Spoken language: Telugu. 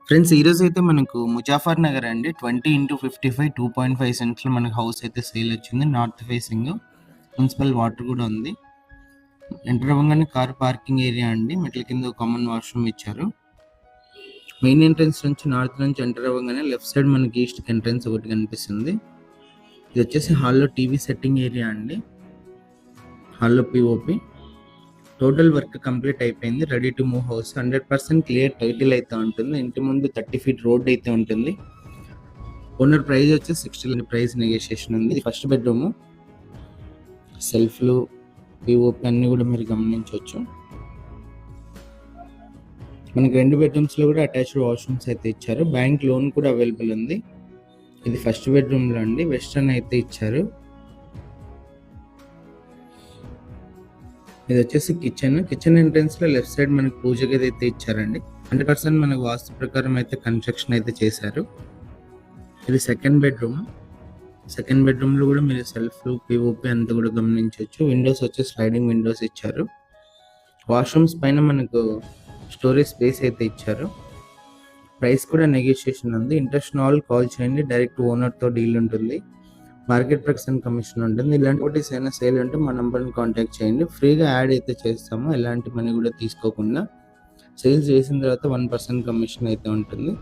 ఫ్రెండ్స్ ఈరోజు అయితే మనకు ముజాఫర్ నగర్ అండి 20x55 2.5 సెంట్స్లో మనకు హౌస్ అయితే సేల్ వచ్చింది. నార్త్ ఫేసింగ్ మున్సిపల్ వాటర్ కూడా ఉంది. ఎంటర్ అవ్వగానే కార్ పార్కింగ్ ఏరియా అండి. మెట్ల కింద కామన్ వాష్రూమ్ ఇచ్చారు. మెయిన్ ఎంట్రన్స్ నుంచి నార్త్ నుంచి ఎంటర్ అవ్వగానే లెఫ్ట్ సైడ్ మనకి ఈస్ట్ ఎంట్రన్స్ ఒకటి కనిపిస్తుంది. ఇది వచ్చేసి హాల్లో టీవీ సెట్టింగ్ ఏరియా అండి. హాల్లో పిఓపి టోటల్ వర్క్ కంప్లీట్ అయిపోయింది. Ready to move house 100% clear title అయితే ఉంటుంది. ఇంటి ముందు 30 ఫీట్ రోడ్ అయితే ఉంటుంది. ఓనర్ ప్రైస్ వచ్చి 60 ప్రైస్ నెగోషియేషన్ ఉంది. ఫస్ట్ బెడ్రూమ్ సెల్ఫ్లు పిఓపి అన్ని కూడా మీరు గమనించవచ్చు. మనకి 2 బెడ్రూమ్స్లో కూడా అటాచ్డ్ వాష్రూమ్స్ అయితే ఇచ్చారు. బ్యాంక్ లోన్ కూడా అవైలబుల్ ఉంది. ఇది ఫస్ట్ బెడ్రూమ్లో అండి. వెస్టర్న్ అయితే ఇచ్చారు. ఇది వచ్చేసి కిచెన్ ఎంట్రన్స్ లో లెఫ్ట్ సైడ్ మనకి పూజ గది అయితే ఇచ్చారండి. 100% మనకు వాస్తు ప్రకారం అయితే కన్స్ట్రక్షన్ అయితే చేశారు. ఇది సెకండ్ బెడ్రూమ్ లో కూడా మీరు సెల్ఫ్ పిఓపి అంతా కూడా గమనించవచ్చు. విండోస్ వచ్చి స్లైడింగ్ విండోస్ ఇచ్చారు. వాష్రూమ్స్ పైన మనకు స్టోరేజ్ స్పేస్ అయితే ఇచ్చారు. ప్రైస్ కూడా నెగోషియేషన్ ఉంది. ఇంట్రెస్ట్ ఆల్ కాల్ చేయండి. డైరెక్ట్ ఓనర్ తో డీల్ ఉంటుంది. మార్కెట్ % కమిషన్ ఉంటుంది. ఇలాంటి ఒకటి ఏమైనా సేల్ ఉంటే మా నంబర్ని కాంటాక్ట్ చేయండి. ఫ్రీగా యాడ్ అయితే చేస్తాము. ఎలాంటి మనీ కూడా తీసుకోకుండా. సేల్స్ చేసిన తర్వాత 1% కమిషన్ అయితే ఉంటుంది.